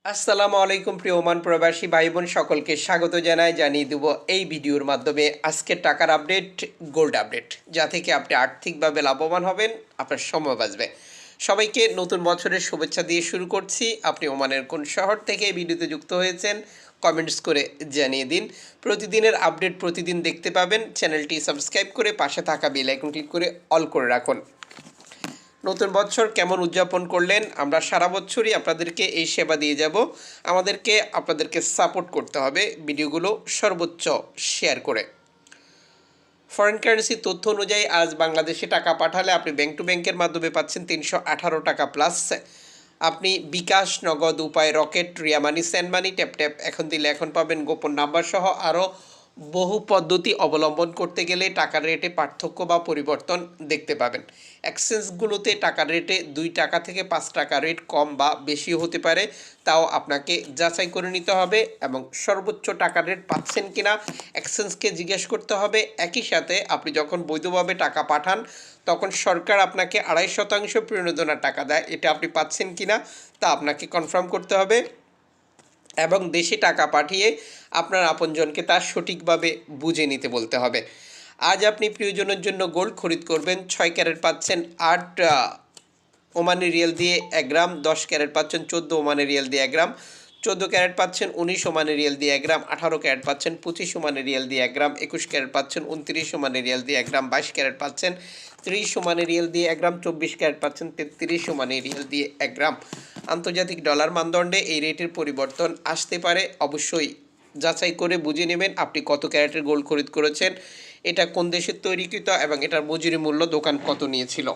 আসসালামু আলাইকুম প্রিয় ওমান প্রবাসী ভাই বোন সকলকে স্বাগত জানিয়ে দেব এই ভিডিওর মাধ্যমে আজকের টাকার আপডেট, গোল্ড আপডেট, যা থেকে আপনি আর্থিকভাবে লাভবান হবেন, আপনার সময় বাঁচবে। সবাইকে নতুন বছরের শুভেচ্ছা দিয়ে শুরু করছি। আপনি ওমানের কোন শহর থেকে এই ভিডিওতে যুক্ত হয়েছেন কমেন্টস করে জানিয়ে দিন। প্রতিদিনের আপডেট প্রতিদিন দেখতে পাবেন। চ্যানেলটি সাবস্ক্রাইব করে পাশে থাকা বেল আইকন ক্লিক করে অল করে রাখুন। নতুন বছর কেমন উদযাপন করলেন? আমরা সারা বছরই আপনাদেরকে এই সেবা দিয়ে যাব। আপনাদেরকে সাপোর্ট করতে হবে ভিডিওগুলো সর্বোচ্চ শেয়ার করে। ফরেন কারেন্সি তথ্য অনুযায়ী আজ বাংলাদেশে টাকা পাঠালে আপনি ব্যাংক টু ব্যাংকের মাধ্যমে পাচ্ছেন 318 টাকা প্লাস। আপনি বিকাশ, নগদ, উপায়, রকেট, রিয়া মানি, সেন্ড মানি, ট্যাপ ট্যাপ এখন দিলে এখন পাবেন গোপন নাম্বার সহ আরও বহু পদ্ধতি অবলম্বন করতে গেলে টাকার রেটে পার্থক্য বা পরিবর্তন দেখতে পাবেন। এক্সচেঞ্জগুলোতে টাকার রেটে 2 টাকা থেকে 5 টাকা রেট কম বা বেশিও হতে পারে, তাও আপনাকে যাচাই করে নিতে হবে এবং সর্বোচ্চ টাকার রেট পাচ্ছেন কিনা এক্সচেঞ্জকে জিজ্ঞেস করতে হবে। একই সাথে আপনি যখন বৈধভাবে টাকা পাঠান তখন সরকার আপনাকে 2.5% প্রণোদনার টাকা দেয়, এটা আপনি পাচ্ছেন কিনা তা আপনাকে কনফার্ম করতে হবে এবং দেশে টাকা পাঠিয়ে আপনার আপনজনকে তার সঠিকভাবে বুঝে নিতে বলতে হবে। আজ আপনি প্রিয়জনের জন্য গোল্ড খরিদ করবেন, 6 ক্যারেট পাচ্ছেন 8 ওমানি রিয়াল দিয়ে 1 গ্রাম, 10 ক্যারেট পাচ্ছেন 14 ওমানি রিয়াল দিয়ে 1 গ্রাম, 14 ক্যারেট পাচ্ছেন 19 ওমানি রিয়াল দিয়ে 1 গ্রাম, 18 ক্যারেট পাচ্ছেন 25 ওমানি রিয়াল দিয়ে 1 গ্রাম, 21 ক্যারেট পাচ্ছেন 29 ওমানি রিয়াল দিয়ে 1 গ্রাম, 22 ক্যারেট পাচ্ছেন 30 ওমানি রিয়াল দিয়ে 1 গ্রাম, 24 ক্যারেট পাচ্ছেন 33 ওমানি রিয়াল দিয়ে 1 গ্রাম। আন্তর্জাতিক ডলার মানদণ্ডে এই রেটের পরিবর্তন আসতে পারে, অবশ্যই যাচাই করে বুঝে নেবেন আপনি কত ক্যারেটের গোল্ড খরিদ করেছেন, এটা কোন দেশের তৈরিকৃত এবং এটার মজুরি মূল্য দোকান কত নিয়েছিল।